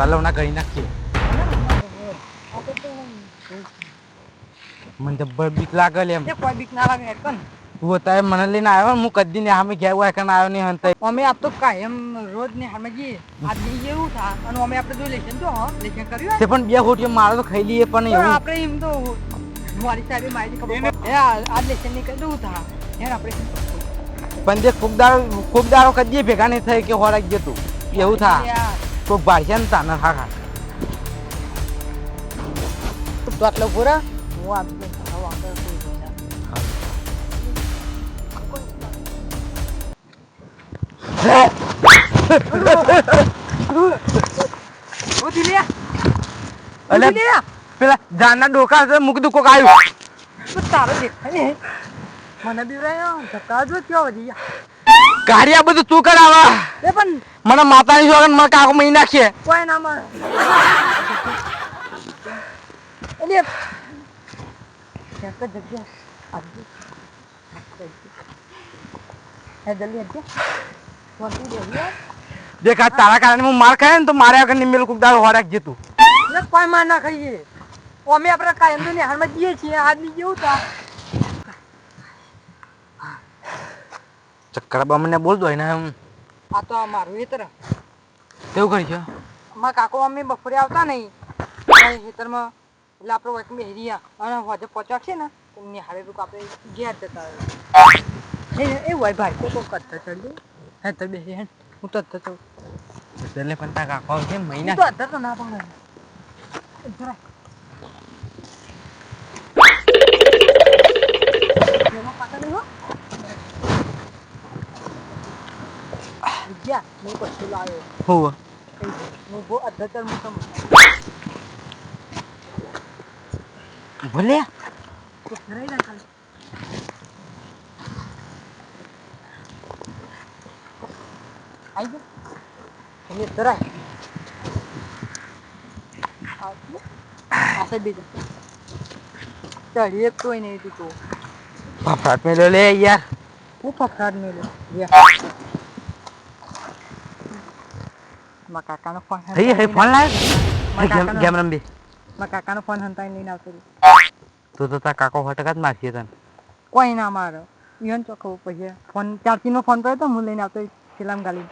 પાલવના કરી નાખીએ. મને જબ્બર બીક લાગે લે. એમ કોઈ બીક ના લાગે કોણ તું તારે મને લઈને આવ્યો હું કદી ને અમે ઘેર હોય કને આવ્યો નહીં હંતે. અમે આ તો કાયમ રોજ ને અમે જઈએ આજ બી એવું થા અને અમે આપણે જો લેશન તો લેશન કર્યું તે પણ બે હોટીઓ મારો તો ખાઈ લઈએ પણ એવું આપણે એમ તો મારી સાહેબે માહિતી ખબર પડે આજ લેશન ની કદું થા યાર આપણે પણ જે ખૂબ દારો કદી ભેગા નહીં થઈ કે હોરાક જતું એવું થા કોઈ ભાષા ને તાને હા હા તો આટલો પૂરા હું આપને વાંધો પેલા જાનના ડોકા મૂકી દુકો આવ્યું તારો દેખાય મને બીવરાયો ધક્કા જો કેવો વધી કાર્ય બધું તું કરાવા એ પણ મને માતાની જોગન મને કાકો મહી નાખીએ કોઈ ના માં એટલે એક જગ્યા આવી હે જલ્દી હટ વોટી દે દેખ આ તારા કારણે હું માર ખાય ને તો મારે આગળ ની મેલ કુકદાર હોરાક જતું એટલે કોઈ માર ના ખાઈએ અમે આપણે કાયમ તો નિહાળમાં જઈએ છીએ આજની જેવું તા ચક્કર બા મને બોલ દો ને એમ આ તો મારું એ તરફ કેવું કરી છે અમારા કાકો અમે બપોરે આવતા નહીં ખેતરમાં એટલે આપણે વચમાં બેહરીયા અને હોજે પહોંચવા છે ને તો નિહાળે રૂક આપણે ઘેર જતા એ હોય ભાઈ તો કરતા ચડજો હે તો બેસી હે હું તો તો એટલે પણ તા કાકો છે મહિના તો અધર તો ના પણ જરા પાકા નહીં હો ગયા હું પછી લાવ્યો હોવ હું બહુ અધર હું તો ભલે રહી ના ખાલી आई गए ये तराय ऐसे भी चढ़िए कोई नहीं थी तो ફફડાટ મેં લે યાર वो फफड़ाट में ले ये मकाका नो फोन હઈ હઈ ફોન લાવ ગેમ રમબી मकाका नो फोन हंता नहीं ना તો તા કાકો ફટકાત મારશે તને कोई ना मारो ઈવન ચોખ્ખો પછી ફોન ચાર્જિંગ નો ફોન કર્યો તો હું લઈને આવતો સિલામ ગાલી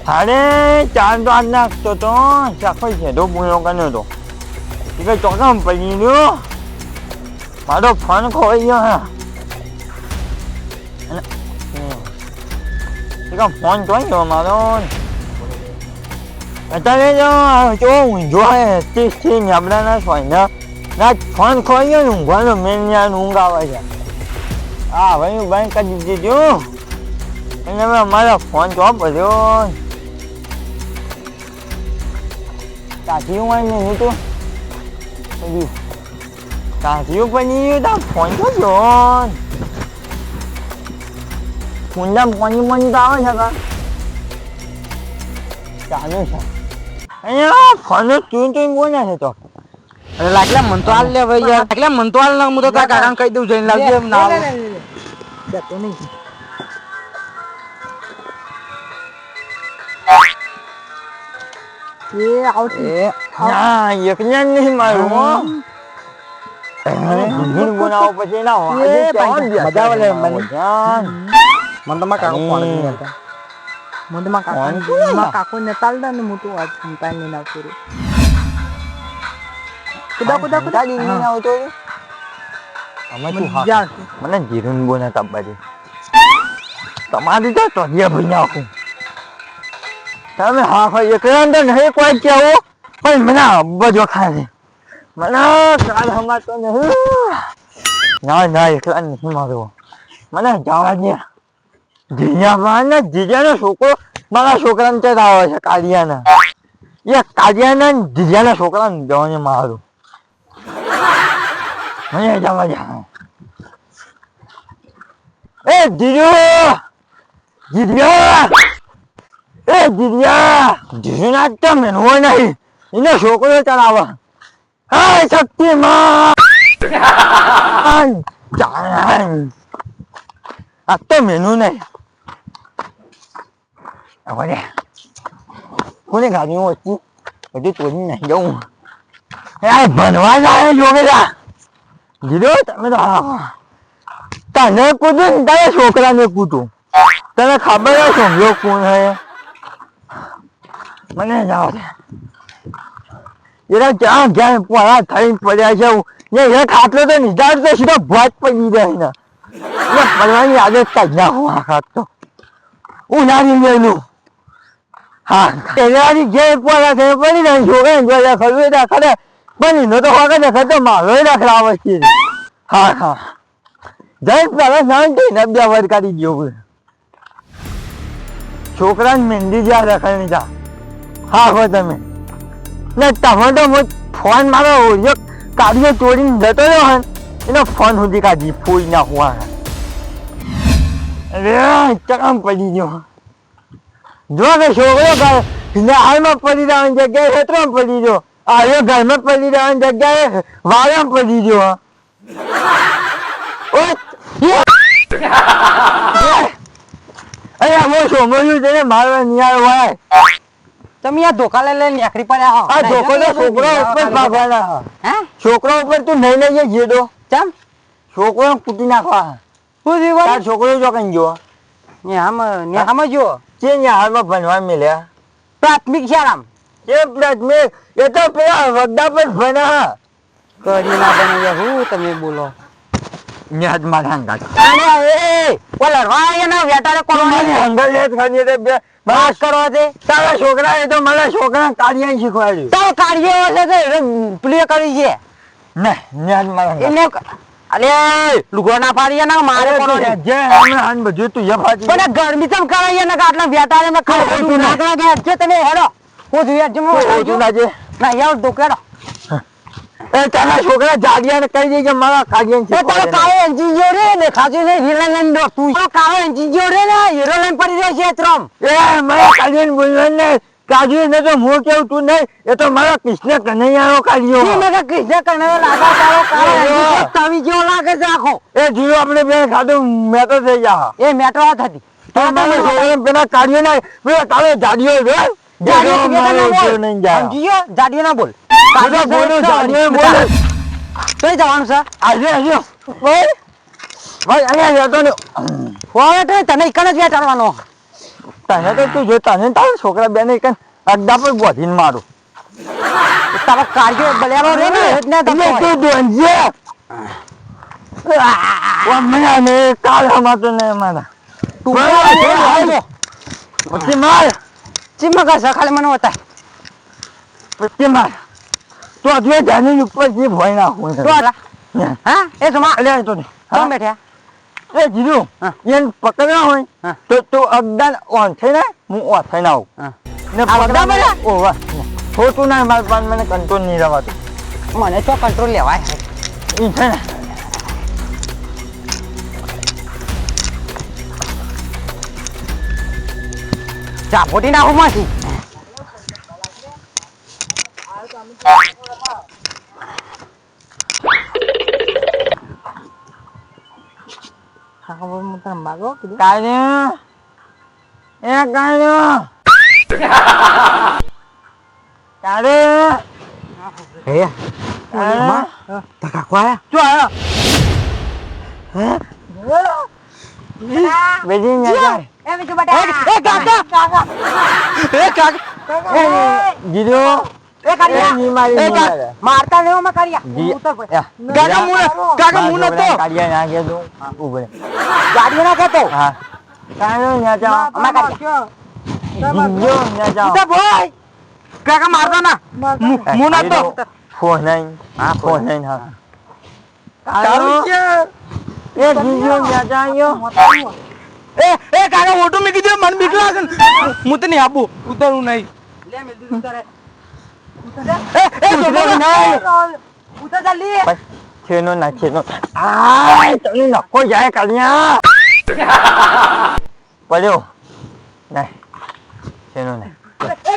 અરે ચાર તો આજ નાખતો તો ચાખો છે તો પૂરો કર્યો તો એ ચોકમ પડી ગયો મારો ફોન ખોવાઈ ગયો હા ફોન જોઈ ગયો મારો અત્યારે જો ઊંઘો હે થી નબળાના સોયના ના ફોન ખોવાઈ ગયો ને ઊંઘવાનો મેન ઊંઘ આવે છે હા ભાઈ બંધ કરી દીધું અને હવે અમારો ફોન જો પડ્યો તાથી હું નહીં તો પડ્યું તાથીઓ પડી તા ફોન તો જો ફોનના પાણી તો આવે છે કા ચાલુ છે અહીંયા ફોન તું બોલે છે તો અરે લાગલા મન તો હાલ લે ભાઈ યાર લાગલા મન તો હાલ ના હું તો તા કાકાને કહી દઉં જઈને લાવજે એમ ના આવે જતો નહીં એ આઉટ એ ના એકને નહીં મારું હો ગુંગુન બનાવો પછી ના હો એ મજા આવે લે મને જાન મને તો માં કાકો ફોન નહીં હતા મને માં કાકો ને તાલડા ને મોટું વાત સંતાન ને ના કરે કુદા ગાડી નહીં આવતો અમે તું હા મને જીરુન બોના તબ્બાજી તમારી તો તોડિયા ભઈ નાખું તમે હા ભાઈ એકલા તો નહીં કોઈ કેવું પણ મને બધો ખાય મને કાલ હમાતો નહીં ના એકલા નહીં મારો મને જવા દે જીજાબાના જીજાનો છોકરો મારા છોકરાને તે આવે છે કાલિયાના એ કાલિયાના જીજાના છોકરાને જવાને મારું મને જવા દે એ જીજો જીજ્યા એ જીજ્યા જીજુના તો મેનવો નહીં એને છોકરો ચલાવે હા શક્તિમાન આ તો મેનુ નહીં હવે કોને ગાડી વસ્તુ બધી તોડી નહીં જવું એ ભણવા જાય જોગેલા જીરો તમે તો હા તને પૂછું ને તારે છોકરાને પૂછું તને ખબર હે સમજો કોણ હે મને જાવ દે એરા ક્યાં ક્યાં પોળા થઈને પડ્યા છે ને એ ખાટલો તો નિધાર તો સીધો ભાત પડી જાય ને એ પડવાની આદત કાઢ નાખું આ ખાટ તો ઉનાળી મેલું હા એનાથી જે પોળા થઈને પડી જાય છોકરાને જોયા ખબર ખરે પણ એનો તો હોકે ને ખતો મારો રાખલાવે છે હા હા જઈ પેલા શાંતિ ને બે વાર કાઢી ગયો છોકરાને મહેંદી જ્યાં રખાણી જા હા હો તમે ને તમે તો ફોન મારો કાઢીઓ ચોરીને જતો રહ્યો હે એનો ફોન સુધી કાઢી ફૂલ નાખવા અરે ચકમ પડી ગયો જો કે છોકરો હાલમાં પડી રહેવાની જગ્યાએ ખેતરમાં પડી ગયો આ ઘરમાં પડી રહેવાની જગ્યાએ વાળામાં પડી ગયો અરે હું સોમર્યું છે ને મારવા નિયાળ વાય તમે આ ધોકા લઈ નીકળી પડ્યા આ ધોકો તો છોકરો ઉપર ભાગવાના હે છોકરો ઉપર તું નહીં લઈ જઈએ જેડો ચમ છોકરો કૂટી નાખવા શું થયું તાર છોકરો જો કઈ ગયો નેહામ જો છે ને હાલમાં ભણવા મળ્યા પ્રાથમિક શાળામાં એ પ્રાથમિક એ તો પેલા વગડા પર ભણા કરી ના બને હું તમે બોલો ન્યાજ મારા હંગાત અરે એ ઓલા રાયના વેટારે કોણ મારી હંગાત લે ખાની રે બે વાત કરો છે તારા છોકરા એ તો મારા છોકરા કાર્ય શીખવાડ્યું તારો કાર્ય હશે તો પ્લે કરી છે ને ન્યાજ મારા એને અરે લુગો ના પાડીએ ના મારે કોણ જે હમણાં હાન બધું તું એ ફાટી પણ ગરમી તમ કરાઈએ ને આટલા વેટારે મે ખાતું ના કરા છે તમે હેડો હું જોઈએ જમો તું ના જે ના યાર દુકેડો એ તારા છોકરા જાડિયા ને કહી દે કે મારા કાર્ય એ તારો કાળો એન્જિન જોડે ને ખાજુ ને હીરા લઈને દો તું કાળો એન્જિન જોડે ને હીરો લઈને પડી જાય છે ત્રમ એ મારા કાર્ય બોલવા ને કાજુ ને તો હું કેવું તું નહીં એ તો મારા કૃષ્ણ કનૈયાનો કાર્યો ઈ મેં કૃષ્ણ કનૈયા લાગા તારો કાળો એન્જિન કવિ જેવો લાગે છે આખો એ જીરો આપણે બે ખાધું મેં તો થઈ જા એ મેટો હતી તો મારા છોકરા પેલા કાર્ય ના પેલા તારો જાડિયો રે જાડિયો ના બોલ કઈ જવાનું છે આજે ભાઈ અહીંયા જતો ને ફોન તને એકને જ વેટાડવાનો તને તો તું જો તને તારા છોકરા બેને એક અડ્ડા પર બોધીને મારું તારો કાર્ય બલેરો રે ને એટલે તું દોંજે મને ને કાલ હમાતો ને મારા તું પછી માર ચીમા કા ખાલી મને હોતા પછી માર તો અધે જાની ઉપર જે ભોય નાખું તો હા એ સમા લે તો કોણ બેઠા એ જીરું એને પકડ્યા હોય તો તું અગદાન ઓન થઈને હું ઓન થઈને આવું ને પકડા મને ઓ વાહ ખોટું ના માર પાન મને કંટ્રોલ નહીં રહેવાતું મને તો કંટ્રોલ લેવાય ઈ છે ને ચા ફોટી નાખું માંથી મારતા લેવો માં કાઢ્યા કાકા મુનો તો કાઢ્યા ના કે તું ઉભરે ગાડીઓ ના કેતો હા કાનો ના જાઓ અમા કાઢ્યા જીજો ના જાઓ ઉતા ભાઈ કાકા મારતા ના મુનો તો ફોન નહીં હા ફોન નહીં હા કાનો એ જીજો ના જાયો એ કાકા ઓટો મે કીધું મન બીક લાગે હું તો નહીં આપું ઉતરું નહીં લે મે દૂર ઉતારે ઉતર જલ્દી છેનો ના છેનો આ તને નકો જાય કલ્યા પડ્યો નહીં છેનો નહીં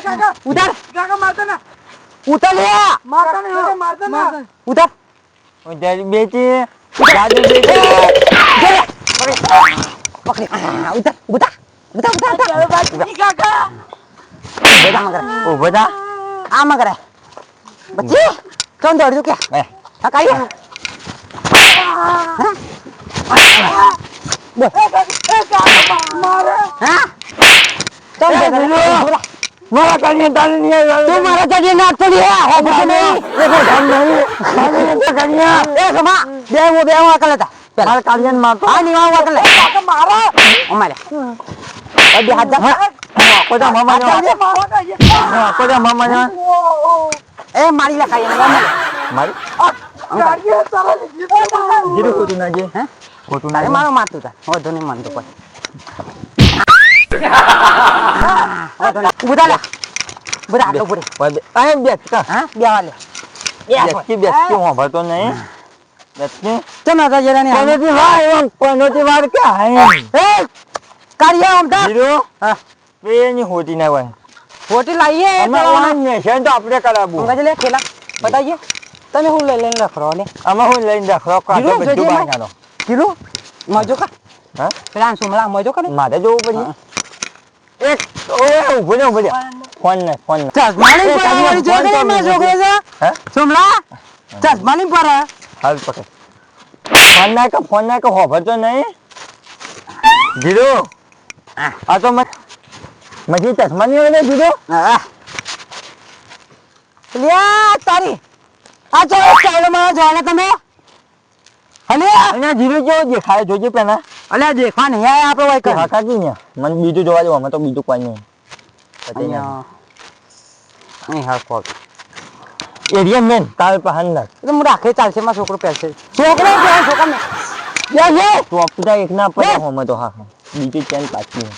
કાકા ઉતાર કાકા મારતા ના ઉતાર લે મારતા ના મારતા ના ઉતાર ઉતાર બેટી જાદુ બેટી પકડી ઉતાર ઉતાર ઉભો થા આમાં કરે બચ્ચી કોણ દોડ્યું કે એ હા કાઈ હા એ જીલુ મારા કાઢીએ તારે નહીં આવ્યો તું મારા જજે નાક પડી હે હો બચ્ચી નહીં એ કોઈ ધામ નહીં કાઢીએ તો કાઢીએ એ સમા બે હું અકલ હતા મારા કાઢીએ મારતો હા ની વાવ અકલ મારો અમારે અડી હાથ જા કોજા મામા કોજા મામા એ મારી લે ખાઈ મારી જીરું ખોટું ના જે હે ખોટું તારે ના મારો મારતું તા હો ધોની માનતો કોઈ ઉભા લે બધા આટલો પૂરે આય બેસ કા હા બેવા લે બેસકી હું ભરતો નહીં બેસકી ચમ હતા જરા ને કોનોથી વાર કે હાય એ કારિયા આમતા જીરું હા બેની હોતી ના હોય હોટી લાવીએ અમે ઓને છે તો આપણે કરાવું અંગાજ લે ખેલા બતાઈએ તમે હું લઈ લઈને રખરો ને અમે હું લઈને રાખો કાઢો જીરું બધું જોજે બહાર કાઢો કિલો મજો કા હા પેલા સુમલા મજો કા ને મારે જોવું પડે એક ઓય ઉભો ને ફોન ને ચશ્માની પર જો કે માં જોગે છે હે સુમલા ચશ્માની પર હાલ પકડ ફોન ના કે હોભરતો નહીં જીરો આ તો મજી ચશ્મા નહીં આવે જીરો લ્યા તારી આ જો ચાલો માં જોને તમે અલે અને જીરો જેવો દેખાય જોજે પેલા અલે દેખવા નહીં આયા આપણે વાય કર કાકાજી ને મને બીજું જોવા દો અમે તો બીજું કોઈ નહીં અહીં હાલ કોલ એરિયા મેન તાર પર અંદર એટલે હું રાખે ચાલશે માં છોકરો પહેરશે છોકરો ને યા યે તું આપતા એક ના પડે હોમે તો હા બીજું ચેન પાછી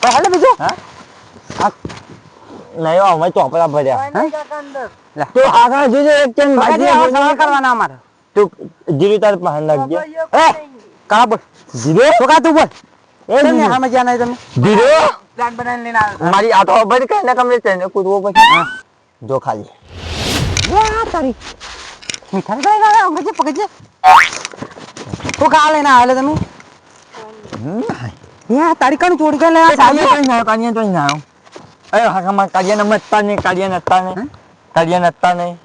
તો હાલે બીજું હા નહીં અમે ચોપડા ભર્યા લે તો આગળ જોજે એક ચેન બાજી બાજી સવાલ કરવાના અમારે તું જીરું તાર પર નાખજે એ કા બોલ જીરો તો કા તું બોલ એ તમે હામે જ્યાં નહીં તમે જીરો પ્લાન બનાવીને લઈને આવ્યો મારી આઠો ભરી કઈ ના કમરે ચેન કૂદવો પછી હા જો ખાલી યા તારી મીઠા ગઈ ગયા અંગજે પકજે તો કા લેના આલે તમે યા તારી કણ ચોરી કે લે આ સાહેબ કાઢીએ તો ના અરે હાકામાં કાઢીએ ને મતતા નહીં કાઢીએ નતા નહીં કાઢીએ નતા નહીં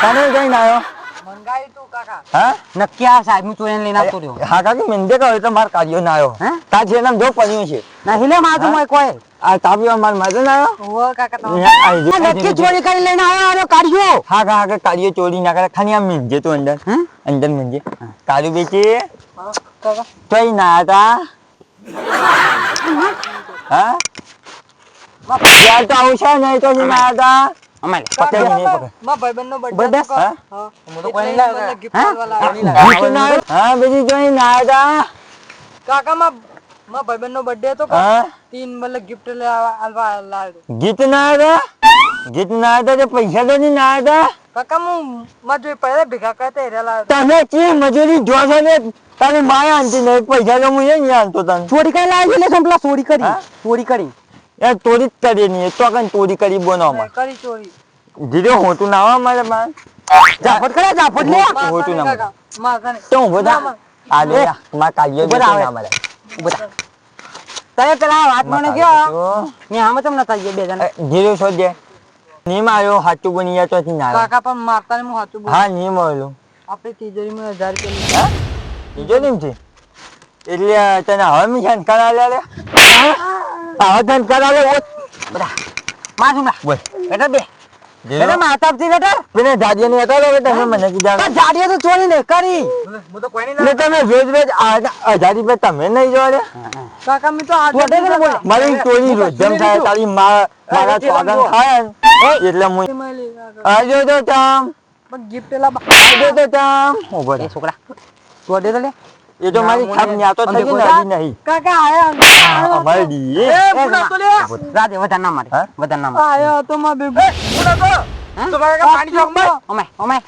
તારે કઈ ના આવ્યો મંગાવી તું કાકા હા નક્કી આ સાહેબ નું ચોરી લઈને આવતો રહ્યો હા કાકી મેંદે કહ્યું તો માર કાઢ્યો ના આવ્યો હે તાર છે નામ જો પડ્યું છે ના हिले માતું મોય કોઈ આ તાપીઓ માર માજો ના આવ્યો ઓ કાકા તમે નક્કી ચોરી કરી લઈને આવ્યો આનો કાઢ્યો હા હા કાઢીએ ચોરી ના કરે ખાલી આમ મેંજે તો અંદર હે અંદર મેંજે કાઢું બેચી કાકા કઈ ના હતા હા યાર તો આવું છે નહીં તો ના હતા અમારે પકડ નહીં પકડ મારા ભાઈબંધનો બસ. બર્થડે હા? હું તો કોઈ નહીં લાવ્યો. ગિફ્ટ હા? આલવા લાવ્યો. ગીત ના આવ્યું? હા બીજી જોઈ ના હતા કાકા મારા ભાઈબંધનો બર્થડે હતો હા તીન મતલબ ગિફ્ટ આલવા લાવ્યો ગીત ના હતા ગીત ના હતા તો પૈસા તો નહીં ના હતા કાકા હું માં જોઈ પહેલા ભેગા કરતા હેરા લાવ્યો તમે ચી મજૂરી જોશો ને તારી માય આનતી નહીં પૈસા તો હું નહીં આનતો તને ચોરી કરી લાવી એટલે સંપલા ચોરી કરી હા? ચોરી કરી યાર ચોરી જ કરી નહીં તો કઈ ચોરી કરી બોનો કરી ચોરી ધીરે હોતું ના આવે મારે બાર જાફટ કરે જાફટ લે હોતું ના મળે. કાકા માં કને તો હું બધા આ લે માં કાઢ્યો ઉભો જોતો રાવે. ના મળે બધા તમે પેલા વાત મને કયો ને આમાં તમને થઈએ બે જણા ધીરે શોધે નીમ આવ્યો હાચું બની ગયા તો ના આવ્યો. કાકા પણ મારતા ને હું સાચું બોલું હા નીમ આવેલું આપણે તિજોરીમાં 1000 રૂપિયા હા બીજો નીમ છે એટલે તને હવે મી શાન કરાવે લે હવે તને કરાવે બધા માં સુમલા બોલ બેટા બે ધીરે બેટા માતાજી બેટા પેલે જાડિયા ની હતા ને તમે મને કીધા આ જાડીએ તો ચોરી ને કરી હું તો કોઈ નહીં એટલે તમે રોજ રોજ 1000 રૂપિયા તમે નહીં જોવા દે કાકા મેં તો આ તું અડે ને બોલે. મારી ચોરી રોજ જેમ થાય તારી મારા સ્વાગત થાય ને એટલે હું આજો તો તમ ગિફ્ટ લા આજો તો તમ ઉભો એ રહે. છોકરા તું અડે તો લે એ તો મારી થાપ ન્યાતો થઈ ગઈ ને હજી નહીં કાકા આયા અમારી દી એ બુડા તો લે રાતે વધારે ના મારે હા? વધારે ના મારે આયા તો માં બેબી બુડા તો તમારા કાકા પાણી જોગ માં ઓમાય ઓમાય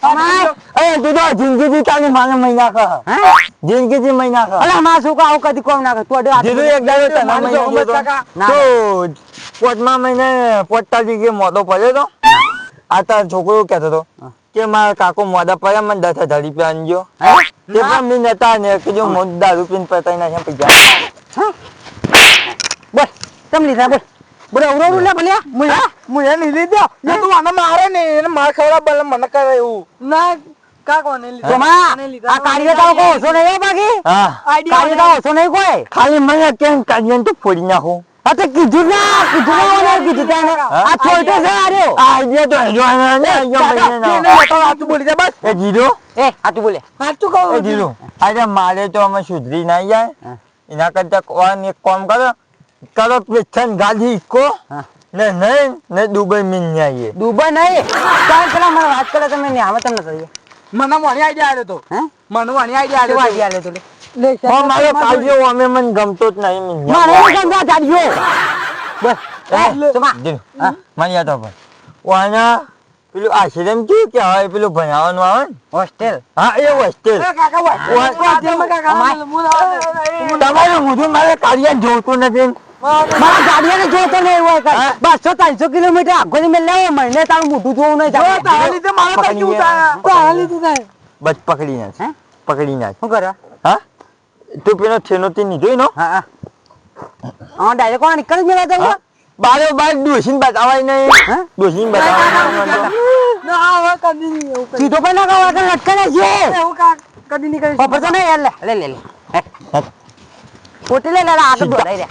એ તું તો જિંદગીથી તારી માને મહિના કહ હા જિંદગીથી મહિના કહ અલા માં છોકરા આવું કદી કોમ ના કર તું અડે જીરું એક દાડો તને માને મહિના જો ગયો તો. કાકા. ના, તો પોતમાં મહિને પોતાજી કે મોટો પડ્યો તો આ તાર છોકરો કહેતો હતો કે મારા કાકો મોડા પડ્યા મને 10,000 રૂપિયા આનજો તે પણ મેં નતા ને કે જો મોટ દારૂ પીને પતાઈ નાખ્યા પૈસા બોલ તમ લીધા બોલ બોલ અવરો લે ભલ્યા હું એને લીધો એ તું આને મારે ને એને માર ખવડા બલ મને કરે એવું ના કા કોને લીધા સોમા કોને લીધા? આ કાર્યતાઓ કો ઓછો નહીં બાકી હા કાર્યતાઓ ઓછો નહીં કોઈ ખાલી મને કેમ કાઢીને તો ફોડી નાખું આ તો કીધું ના કીધું તને આ છોટો છે આર્યો આ આઈડિયા તો હેજો આને ને આઈડિયા બોલી જા બસ એ જીરો એ હાતું બોલે સાચું કહું એ જીરો અરે મારે તો અમે સુધરી ના જાય એના કરતા કોણ એક કામ કરો કરો પેશન ગાડી ઈકો ને નહીં ને દુબઈ મિલ આવીએ દુબઈ નહીં ચાલ પેલા મને વાત કરે તમે ને આમે તમને કરીએ મને મોણી આઈડિયા આવ્યો તો હે મને મોણી આઈડિયા શું આવ્યો આઈડિયા લે તું લે હો મારો કાઢ્યો અમે મને ગમતો જ નહીં મિલ મારે નહીં ગમતા ચાલ્યો બસ એ સોમા જીરો મને યાદ આવે વાના પેલું આશ્રમ કેવું કે હવે પેલું ભણાવવાનું આવે ને હોસ્ટેલ હા એ હોસ્ટેલ કાકા કાકા તમારું મોઢું મારે કાઢ્યા જોતું નથી મારા ગાડીને જોતો નહીં હોય કઈ 200-300 કિલોમીટર આગળ મેં લેવો મહિને તારું મોઢું જોવું નહીં તારા લીધે મારે તો કેવું થાય તારા લીધે થાય બસ પકડી નાખ હે પકડી નાખ શું કરવા હા તું પેલો થેનો થી નીધો નો હા હા ડાયરેક્ટ કોણ નીકળી મેળા જવું બારે બાર ડોસીને બતાવાય નહીં હે ડોસીને બતાવાય ના હવે કદી નહીં એવું કરી સીધો પણ ના કહો કે લટકાને છે એવું કદી નહીં કરી ખબર તો નહીં યાર લે લે લે પોતે લે લે આગળ દોડાઈ રે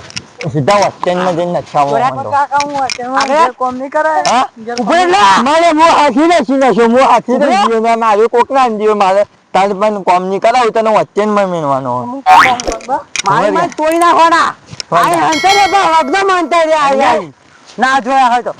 સીધા હોસ્ટેલમાં જઈને નચાવવા માંડો કાકા હું અત્યારે કોમ નહીં કરે હા ઉભરે લે મારે મો હાથી ને સીના છો મો હાથી ને જીઓ ના મારે કોક ના દીયો મારે તાર પણ કોમ નહીં કરાવ તને હોસ્ટેલમાં મેનવાનો મારે માં તોડી નાખવાના આય હંતે રે બા વગદમ હંતે રે આય ના જોયા હોય તો